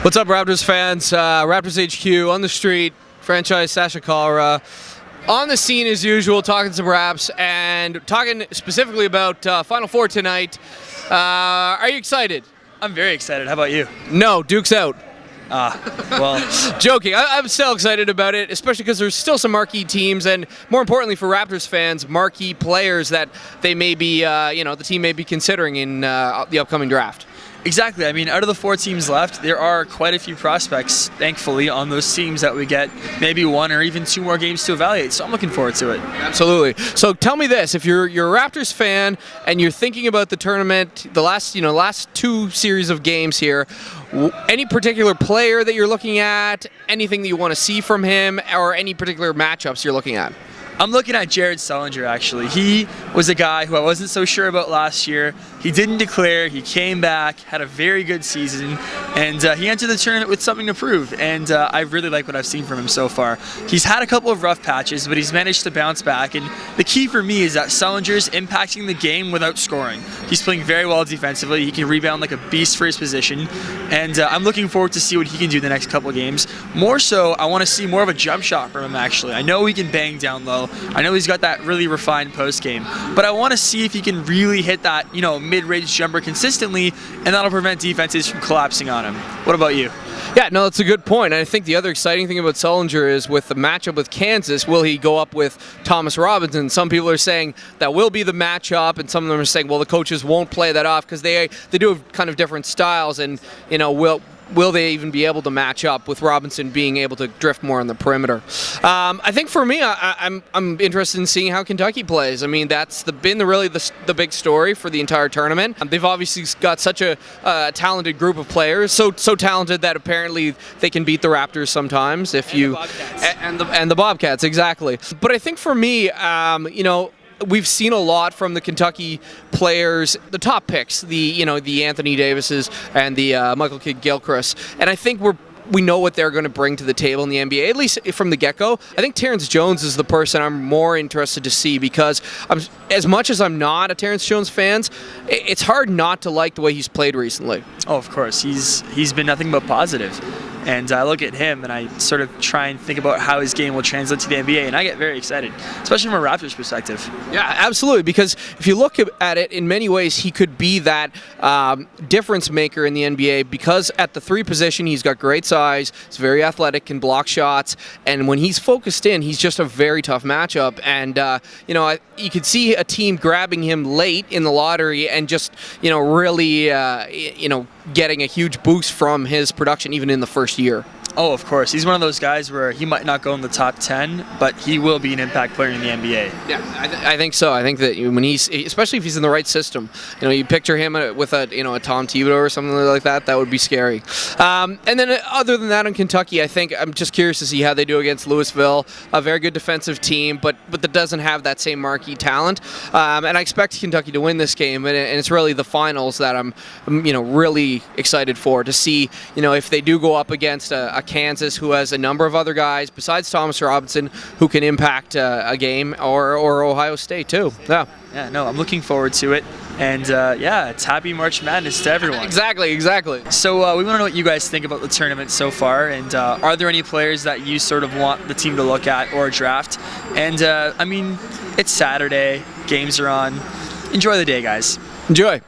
What's up, Raptors fans? Raptors HQ on the street, franchise Sasha on the scene as usual, talking some Raps and talking specifically about Final Four tonight. Are you excited? I'm very excited. How about you? No, Duke's out. Well. Joking. I'm still excited about it, especially because there's still some marquee teams, and more importantly for Raptors fans, marquee players that they may be, the team may be considering in the upcoming draft. Exactly. I mean, out of the 4 teams left, there are quite a few prospects, thankfully, on those teams that we get maybe 1 or even 2 more games to evaluate. So I'm looking forward to it. Absolutely. So tell me this: if you're a Raptors fan and you're thinking about the tournament, the last 2 series of games here, any particular player that you're looking at, anything that you want to see from him, or any particular matchups you're looking at? I'm looking at Jared Sullinger, actually. He was a guy who I wasn't so sure about last year. He didn't declare. He came back, had a very good season, and he entered the tournament with something to prove. And I really like what I've seen from him so far. He's had a couple of rough patches, but he's managed to bounce back. And the key for me is that Sullinger's impacting the game without scoring. He's playing very well defensively. He can rebound like a beast for his position. And I'm looking forward to see what he can do the next couple of games. More so, I want to see more of a jump shot from him, actually. I know he can bang down low. I know he's got that really refined post game, but I want to see if he can really hit that, mid-range jumper consistently, and that'll prevent defenses from collapsing on him. What about you? Yeah, no, that's a good point. And I think the other exciting thing about Sullinger is with the matchup with Kansas, will he go up with Thomas Robinson? Some people are saying that will be the matchup, and some of them are saying, well, the coaches won't play that off because they do have kind of different styles, and will they even be able to match up with Robinson being able to drift more on the perimeter? I think for me, I'm interested in seeing how Kentucky plays. I mean, that's been the big story for the entire tournament. They've obviously got such a talented group of players, so talented that apparently they can beat the Raptors sometimes. And the Bobcats, exactly. But I think for me, we've seen a lot from the Kentucky players, the top picks, the Anthony Davises and the Michael Kidd-Gilchrist, and I think we know what they're going to bring to the table in the NBA, at least from the get-go. I think Terrence Jones is the person I'm more interested to see because as much as I'm not a Terrence Jones fan, it's hard not to like the way he's played recently. Oh, of course. He's been nothing but positive. And I look at him and I sort of try and think about how his game will translate to the NBA, and I get very excited, especially from a Raptors perspective. Yeah, absolutely, because if you look at it, in many ways, he could be that difference maker in the NBA because at the 3 position, he's got great size, he's very athletic, can block shots, and when he's focused in, he's just a very tough matchup. And, you could see a team grabbing him late in the lottery and just, really, getting a huge boost from his production even in the first year. Oh, of course. He's one of those guys where he might not go in the top 10, but he will be an impact player in the NBA. Yeah, I think so. I think that when especially if he's in the right system, you picture him with a Tom Thibodeau or something like that, that would be scary. And then other than that in Kentucky, I think I'm just curious to see how they do against Louisville, a very good defensive team, but that doesn't have that same marquee talent. And I expect Kentucky to win this game, and it's really the finals that I'm really excited for to see, if they do go up against a Kansas, who has a number of other guys besides Thomas Robinson who can impact a game, or Ohio State too. Yeah, no, I'm looking forward to it. And it's happy March Madness to everyone. Exactly. So we want to know what you guys think about the tournament so far, and are there any players that you sort of want the team to look at or draft? And it's Saturday, games are on. Enjoy the day, guys. Enjoy.